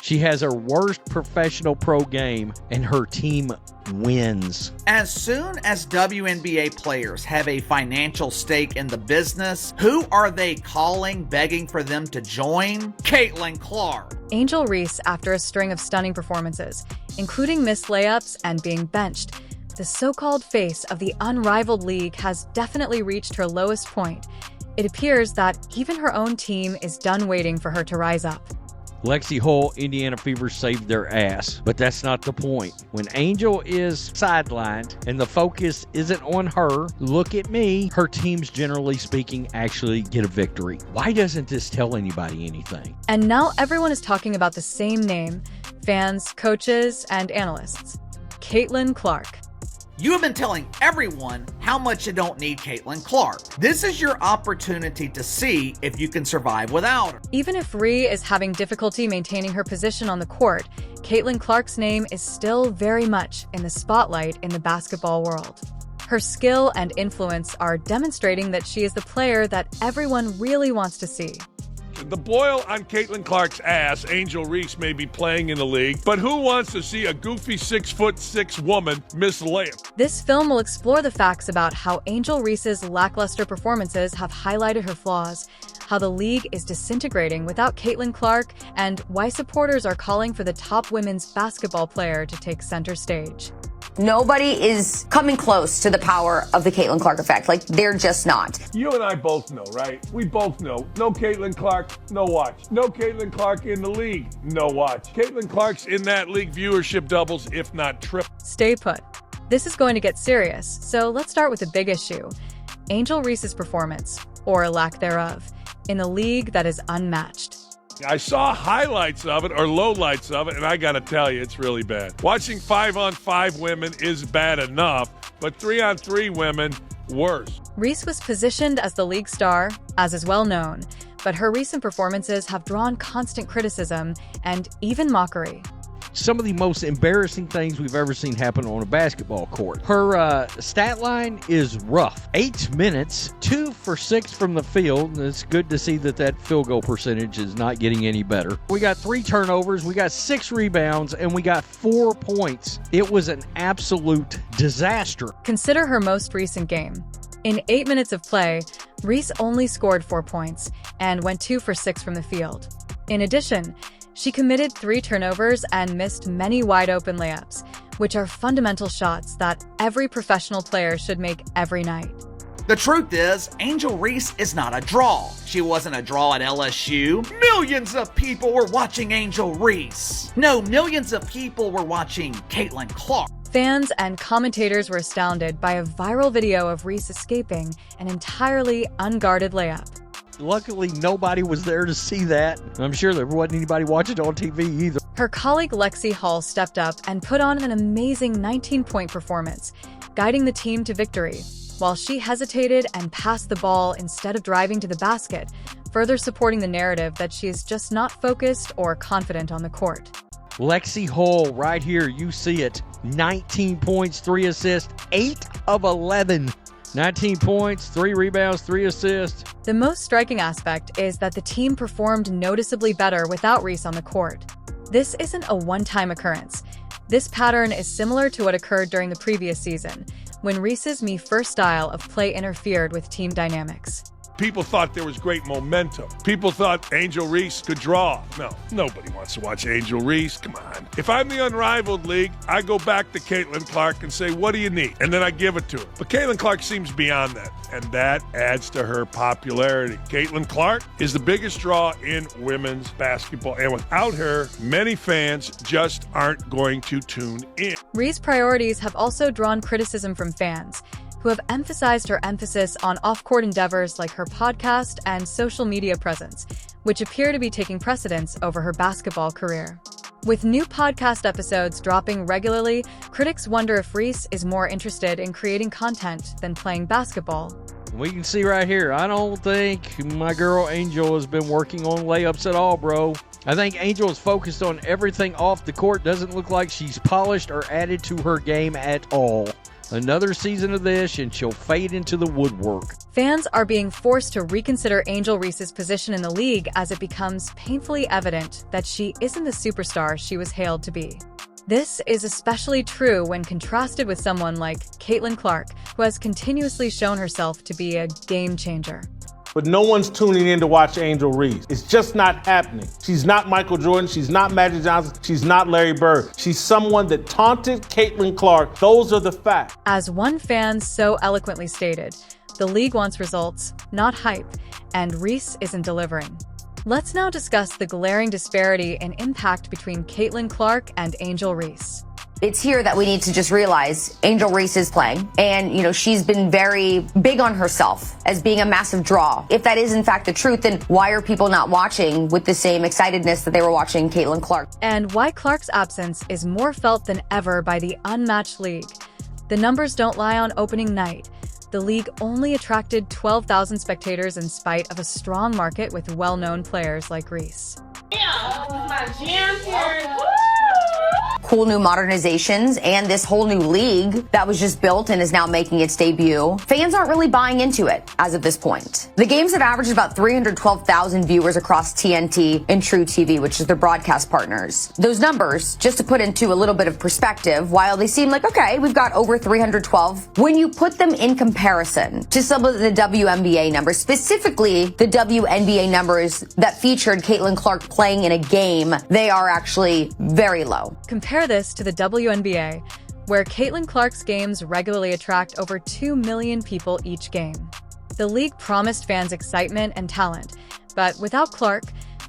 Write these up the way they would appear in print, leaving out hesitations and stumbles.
She has her worst professional pro game, and her team wins. As soon as WNBA players have a financial stake in the business, who are they calling, begging for them to join? Caitlin Clark. Angel Reese, after a string of stunning performances, including missed layups and being benched, the so-called face of the Unrivaled League has definitely reached her lowest point. It appears that even her own team is done waiting for her to rise up. Lexi Hull, Indiana Fever saved their ass, but that's not the point. When Angel is sidelined and the focus isn't on her, look at me, her teams, generally speaking, actually get a victory. Why doesn't this tell anybody anything? And now everyone is talking about the same name: fans, coaches, and analysts. Caitlin Clark. You have been telling everyone how much you don't need Caitlin Clark. This is your opportunity to see if you can survive without her. Even if Rhee is having difficulty maintaining her position on the court, Caitlin Clark's name is still very much in the spotlight in the basketball world. Her skill and influence are demonstrating that she is the player that everyone really wants to see. The boil on Caitlin Clark's ass, Angel Reese, may be playing in the league, but who wants to see a goofy 6'6" woman miss layup? This film will explore the facts about how Angel Reese's lackluster performances have highlighted her flaws, how the league is disintegrating without Caitlin Clark, and why supporters are calling for the top women's basketball player to take center stage. Nobody is coming close to the power of the Caitlin Clark effect. Like, they're just not. You and I both know, right? We both know. No Caitlin Clark, no watch. No Caitlin Clark in the league, no watch. Caitlin Clark's in that league viewership doubles, if not triple. Stay put. This is going to get serious, so let's start with the big issue: Angel Reese's performance, or lack thereof, in a league that is unmatched. I saw highlights of it or lowlights of it, and I got to tell you, it's really bad. Watching 5-on-5 women is bad enough, but 3-on-3 women, worse. Reese was positioned as the league star, as is well known, but her recent performances have drawn constant criticism and even mockery. Some of the most embarrassing things we've ever seen happen on a basketball court. Her stat line is rough. 8 minutes, 2 for 6 from the field. It's good to see that field goal percentage is not getting any better. We got 3 turnovers, we got 6 rebounds, and we got 4 points. It was an absolute disaster. Consider her most recent game. In 8 minutes of play, Reese only scored 4 points and went 2 for 6 from the field. In addition, she committed 3 turnovers and missed many wide-open layups, which are fundamental shots that every professional player should make every night. The truth is, Angel Reese is not a draw. She wasn't a draw at LSU. Millions of people were watching Angel Reese. No, millions of people were watching Caitlin Clark. Fans and commentators were astounded by a viral video of Reese escaping an entirely unguarded layup. Luckily, nobody was there to see that. I'm sure there wasn't anybody watching it on TV either. Her colleague Lexi Hull stepped up and put on an amazing 19-point performance, guiding the team to victory, while she hesitated and passed the ball instead of driving to the basket, further supporting the narrative that she is just not focused or confident on the court. Lexi Hull, right here, you see it. 19 points, 3 assists, 8 of 11. 19 points, 3 rebounds, 3 assists. The most striking aspect is that the team performed noticeably better without Reese on the court. This isn't a one-time occurrence. This pattern is similar to what occurred during the previous season, when Reese's first style of play interfered with team dynamics. People thought there was great momentum. People thought Angel Reese could draw. No, nobody wants to watch Angel Reese. Come on. If I'm the Unrivaled League, I go back to Caitlin Clark and say, what do you need? And then I give it to her. But Caitlin Clark seems beyond that, and that adds to her popularity. Caitlin Clark is the biggest draw in women's basketball, and without her, many fans just aren't going to tune in. Reese's priorities have also drawn criticism from fans, who have emphasized her emphasis on off-court endeavors like her podcast and social media presence, which appear to be taking precedence over her basketball career. With new podcast episodes dropping regularly, critics wonder if Reese is more interested in creating content than playing basketball. We can see right here, I don't think my girl Angel has been working on layups at all, bro. I think Angel is focused on everything off the court. Doesn't look like she's polished or added to her game at all. Another season of this, and she'll fade into the woodwork. Fans are being forced to reconsider Angel Reese's position in the league as it becomes painfully evident that she isn't the superstar she was hailed to be. This is especially true when contrasted with someone like Caitlin Clark, who has continuously shown herself to be a game changer. But no one's tuning in to watch Angel Reese. It's just not happening. She's not Michael Jordan. She's not Magic Johnson. She's not Larry Bird. She's someone that taunted Caitlin Clark. Those are the facts. As one fan so eloquently stated, the league wants results, not hype, and Reese isn't delivering. Let's now discuss the glaring disparity in impact between Caitlin Clark and Angel Reese. It's here that we need to just realize Angel Reese is playing. And, she's been very big on herself as being a massive draw. If that is, in fact, the truth, then why are people not watching with the same excitedness that they were watching Caitlin Clark? And why Clark's absence is more felt than ever by the unmatched league. The numbers don't lie on opening night. The league only attracted 12,000 spectators in spite of a strong market with well-known players like Reese. My jam here. Cool new modernizations and this whole new league that was just built and is now making its debut. Fans aren't really buying into it as of this point. The games have averaged about 312,000 viewers across TNT and True TV, which is their broadcast partners. Those numbers, just to put into a little bit of perspective, while they seem like, okay, we've got over 312, when you put them in comparison to some of the WNBA numbers, specifically the WNBA numbers that featured Caitlin Clark playing in a game, they are actually very low. Compare this to the WNBA, where Caitlin Clark's games regularly attract over 2 million people each game. The league promised fans excitement and talent, but without Clark,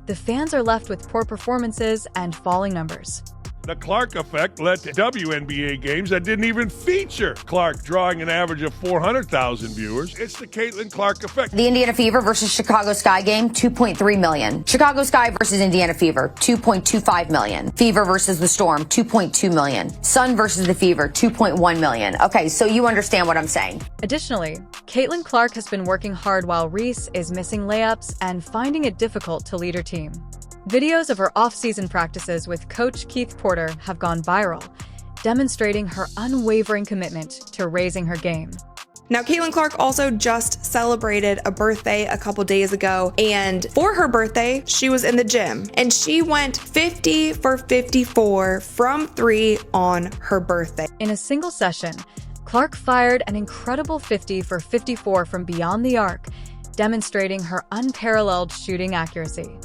the fans are left with poor performances and falling numbers. The Clark effect led to WNBA games that didn't even feature Clark drawing an average of 400,000 viewers. It's the Caitlin Clark effect. The Indiana Fever versus Chicago Sky game, 2.3 million. Chicago Sky versus Indiana Fever, 2.25 million. Fever versus the Storm, 2.2 million. Sun versus the Fever, 2.1 million. Okay, so you understand what I'm saying. Additionally, Caitlin Clark has been working hard while Reese is missing layups and finding it difficult to lead her team. Videos of her off-season practices with coach Keith Porter have gone viral, demonstrating her unwavering commitment to raising her game. Now, Caitlin Clark also just celebrated a birthday a couple days ago, and for her birthday, she was in the gym, and she went 50 for 54 from 3 on her birthday. In a single session, Clark fired an incredible 50 for 54 from beyond the arc, demonstrating her unparalleled shooting accuracy.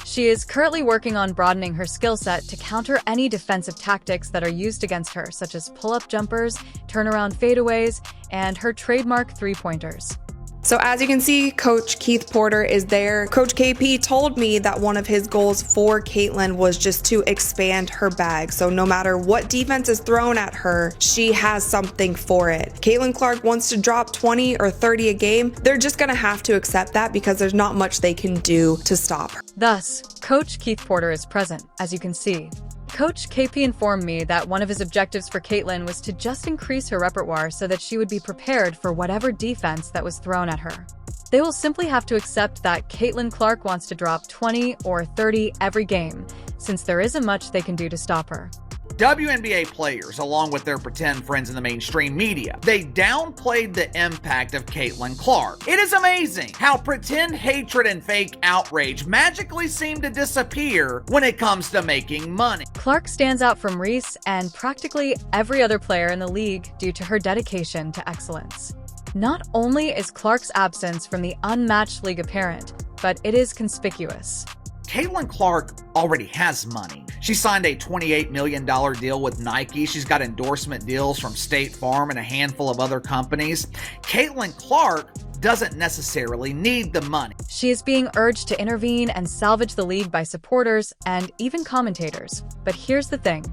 She is currently working on broadening her skill set to counter any defensive tactics that are used against her, such as pull-up jumpers, turnaround fadeaways, and her trademark three-pointers. So as you can see, Coach Keith Porter is there. Coach KP told me that one of his goals for Caitlin was just to expand her bag. So no matter what defense is thrown at her, she has something for it. Caitlin Clark wants to drop 20 or 30 a game. They're just going to have to accept that because there's not much they can do to stop her. Thus, Coach Keith Porter is present, as you can see. Coach KP informed me that one of his objectives for Caitlin was to just increase her repertoire so that she would be prepared for whatever defense that was thrown at her. They will simply have to accept that Caitlin Clark wants to drop 20 or 30 every game, since there isn't much they can do to stop her. WNBA players, along with their pretend friends in the mainstream media, they downplayed the impact of Caitlin Clark. It is amazing how pretend hatred and fake outrage magically seem to disappear when it comes to making money. Clark stands out from Reese and practically every other player in the league due to her dedication to excellence. Not only is Clark's absence from the unmatched league apparent, but it is conspicuous. Caitlin Clark already has money. She signed a $28 million deal with Nike. She's got endorsement deals from State Farm and a handful of other companies. Caitlin Clark doesn't necessarily need the money. She is being urged to intervene and salvage the league by supporters and even commentators. But here's the thing.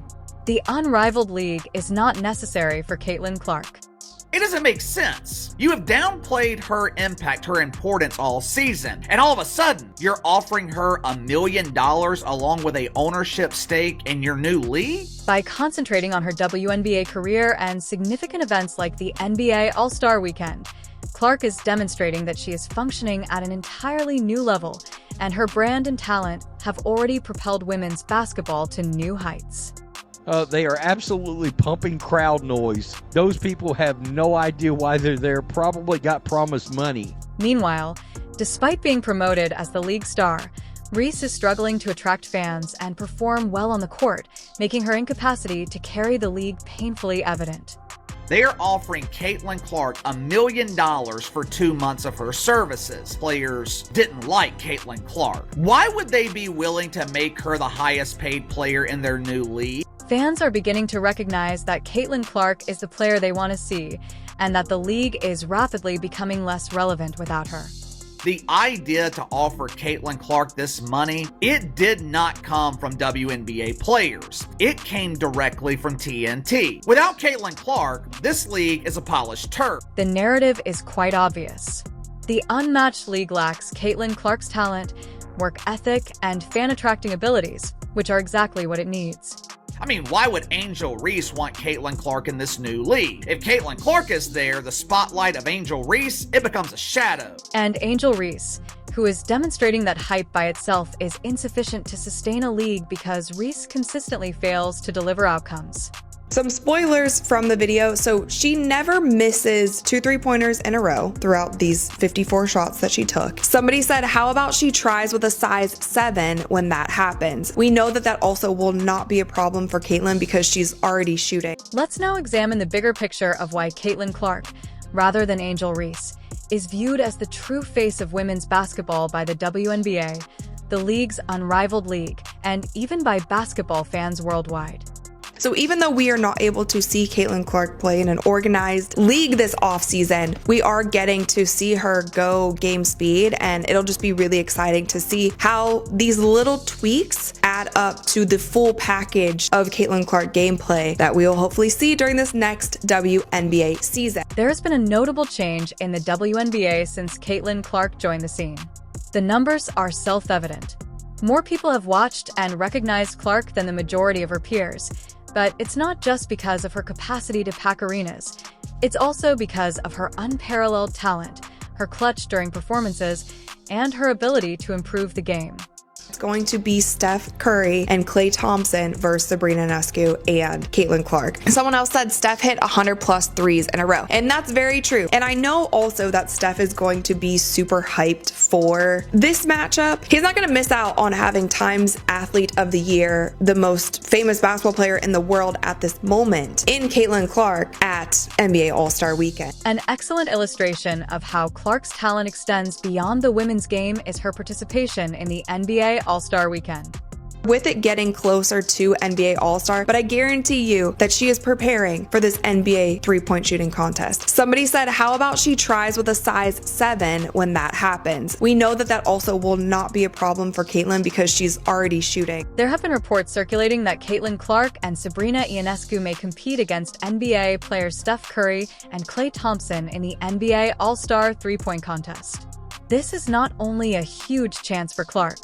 The Unrivaled League is not necessary for Caitlin Clark. It doesn't make sense. You have downplayed her impact, her importance all season, and all of a sudden, you're offering her $1 million along with a ownership stake in your new league? By concentrating on her WNBA career and significant events like the NBA All-Star Weekend, Clark is demonstrating that she is functioning at an entirely new level, and her brand and talent have already propelled women's basketball to new heights. They are absolutely pumping crowd noise. Those people have no idea why they're there, probably got promised money. Meanwhile, despite being promoted as the league star, Reese is struggling to attract fans and perform well on the court, making her incapacity to carry the league painfully evident. They are offering Caitlin Clark $1 million for 2 months of her services. Players didn't like Caitlin Clark. Why would they be willing to make her the highest paid player in their new league? Fans are beginning to recognize that Caitlin Clark is the player they want to see, and that the league is rapidly becoming less relevant without her. The idea to offer Caitlin Clark this money, it did not come from WNBA players. It came directly from TNT. Without Caitlin Clark, this league is a polished turf. The narrative is quite obvious. The unmatched league lacks Caitlin Clark's talent, work ethic, and fan-attracting abilities, which are exactly what it needs. I mean, why would Angel Reese want Caitlin Clark in this new league? If Caitlin Clark is there, the spotlight of Angel Reese, it becomes a shadow. And Angel Reese, who is demonstrating that hype by itself is insufficient to sustain a league because Reese consistently fails to deliver outcomes. Some spoilers from the video. So she never misses 2 3-pointers in a row throughout these 54 shots that she took. Somebody said, how about she tries with a size 7 when that happens? We know that that also will not be a problem for Caitlin because she's already shooting. Let's now examine the bigger picture of why Caitlin Clark, rather than Angel Reese, is viewed as the true face of women's basketball by the WNBA, the league's Unrivaled League, and even by basketball fans worldwide. So even though we are not able to see Caitlin Clark play in an organized league this offseason, we are getting to see her go game speed, and it'll just be really exciting to see how these little tweaks add up to the full package of Caitlin Clark gameplay that we will hopefully see during this next WNBA season. There has been a notable change in the WNBA since Caitlin Clark joined the scene. The numbers are self-evident. More people have watched and recognized Clark than the majority of her peers. But it's not just because of her capacity to pack arenas. It's also because of her unparalleled talent, her clutch during performances, and her ability to improve the game. It's going to be Steph Curry and Klay Thompson versus Sabrina Ionescu and Caitlin Clark. Someone else said Steph hit 100+ threes in a row, and that's very true. And I know also that Steph is going to be super hyped for this matchup. He's not going to miss out on having Times Athlete of the Year, the most famous basketball player in the world at this moment, in Caitlin Clark at NBA All-Star Weekend. An excellent illustration of how Clark's talent extends beyond the women's game is her participation in the NBA All-Star Weekend. With it getting closer to NBA All-Star, but I guarantee you that she is preparing for this NBA 3-point shooting contest. Somebody said, how about she tries with a size 7 when that happens? We know that that also will not be a problem for Caitlin because she's already shooting. There have been reports circulating that Caitlin Clark and Sabrina Ionescu may compete against NBA players Steph Curry and Klay Thompson in the NBA All-Star 3-point contest. This is not only a huge chance for Clark,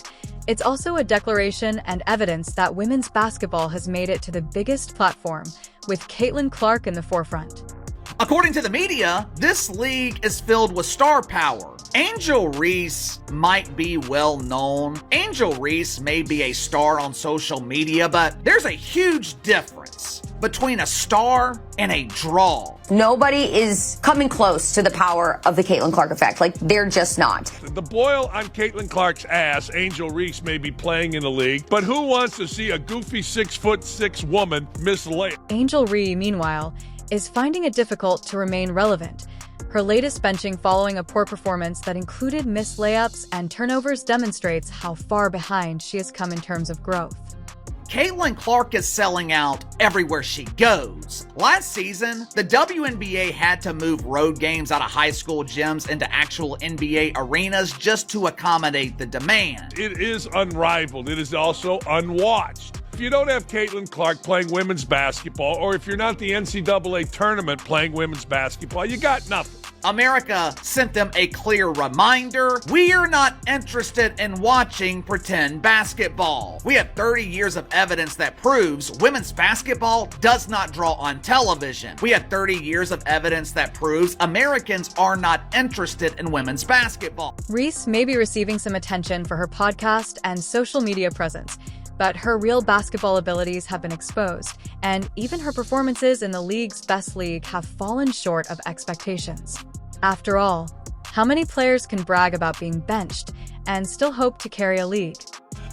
it's also a declaration and evidence that women's basketball has made it to the biggest platform, with Caitlin Clark in the forefront. According to the media, this league is filled with star power. Angel Reese might be well known. Angel Reese may be a star on social media, but there's a huge difference between a star and a draw. Nobody is coming close to the power of the Caitlin Clark effect. Like, they're just not. The boil on Caitlin Clark's ass, Angel Reese may be playing in the league, but who wants to see a goofy 6'6" woman miss layup? Angel Reese, meanwhile, is finding it difficult to remain relevant. Her latest benching following a poor performance that included missed layups and turnovers demonstrates how far behind she has come in terms of growth. Caitlin Clark is selling out everywhere she goes. Last season, the WNBA had to move road games out of high school gyms into actual NBA arenas just to accommodate the demand. It is unrivaled. It is also unwatched. If you don't have Caitlin Clark playing women's basketball, or if you're not the NCAA tournament playing women's basketball, you got nothing. America sent them a clear reminder: we are not interested in watching pretend basketball. We have 30 years of evidence that proves women's basketball does not draw on television. We have 30 years of evidence that proves Americans are not interested in women's basketball. Reese may be receiving some attention for her podcast and social media presence, But her real basketball abilities have been exposed, and even her performances in the league's best league have fallen short of expectations. After all, how many players can brag about being benched and still hope to carry a league?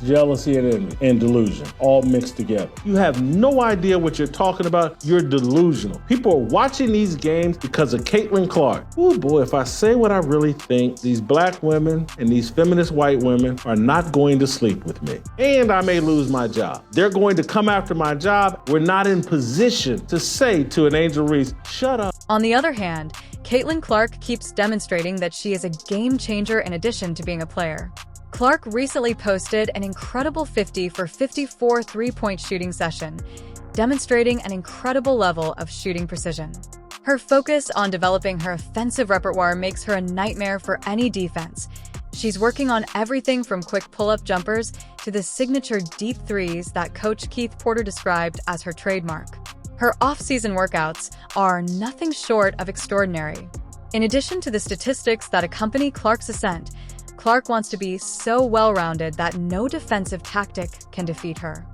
Jealousy and envy and delusion all mixed together. You have no idea what you're talking about. You're delusional. People are watching these games because of Caitlin Clark. Oh boy, if I say what I really think, these black women and these feminist white women are not going to sleep with me. And I may lose my job. They're going to come after my job. We're not in position to say to an Angel Reese, shut up. On the other hand, Caitlin Clark keeps demonstrating that she is a game changer in addition to being a player. Clark recently posted an incredible 50 for 54 three-point shooting session, demonstrating an incredible level of shooting precision. Her focus on developing her offensive repertoire makes her a nightmare for any defense. She's working on everything from quick pull-up jumpers to the signature deep threes that Coach Keith Porter described as her trademark. Her off-season workouts are nothing short of extraordinary. In addition to the statistics that accompany Clark's ascent, Clark wants to be so well-rounded that no defensive tactic can defeat her.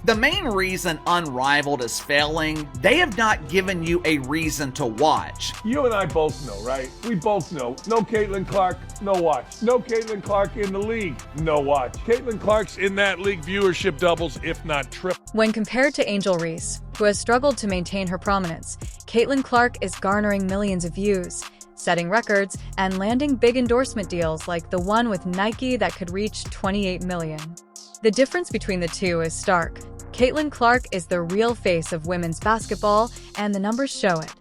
The main reason Unrivaled is failing, they have not given you a reason to watch. You and I both know, right? We both know. No Caitlin Clark, no watch. No Caitlin Clark in the league, no watch. Caitlin Clark's in that league viewership doubles, if not triple. When compared to Angel Reese, who has struggled to maintain her prominence, Caitlin Clark is garnering millions of views, setting records, and landing big endorsement deals like the one with Nike that could reach $28 million. The difference between the two is stark. Caitlin Clark is the real face of women's basketball, and the numbers show it.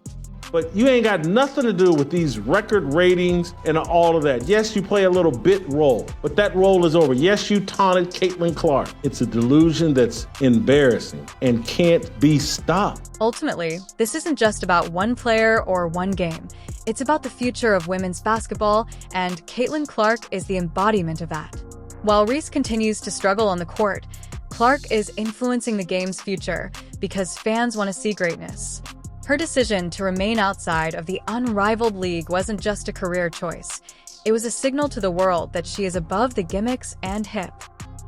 But you ain't got nothing to do with these record ratings and all of that. Yes, you play a little bit role, but that role is over. Yes, you taunted Caitlin Clark. It's a delusion that's embarrassing and can't be stopped. Ultimately, this isn't just about one player or one game. It's about the future of women's basketball, and Caitlin Clark is the embodiment of that. While Reese continues to struggle on the court, Clark is influencing the game's future because fans want to see greatness. Her decision to remain outside of the Unrivaled League wasn't just a career choice. It was a signal to the world that she is above the gimmicks and hip.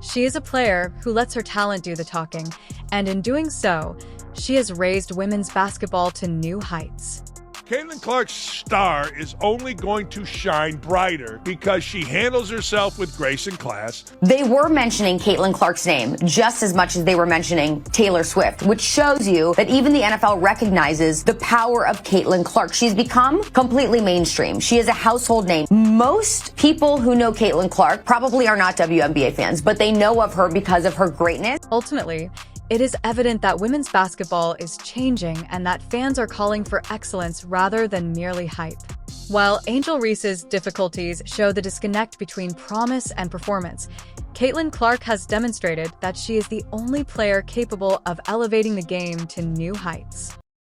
She is a player who lets her talent do the talking, and in doing so, she has raised women's basketball to new heights. Caitlin Clark's star is only going to shine brighter because she handles herself with grace and class. They were mentioning Caitlin Clark's name just as much as they were mentioning Taylor Swift, which shows you that even the NFL recognizes the power of Caitlin Clark. She's become completely mainstream. She is a household name. Most people who know Caitlin Clark probably are not WNBA fans, but they know of her because of her greatness. Ultimately, it is evident that women's basketball is changing and that fans are calling for excellence rather than merely hype. While Angel Reese's difficulties show the disconnect between promise and performance, Caitlin Clark has demonstrated that she is the only player capable of elevating the game to new heights.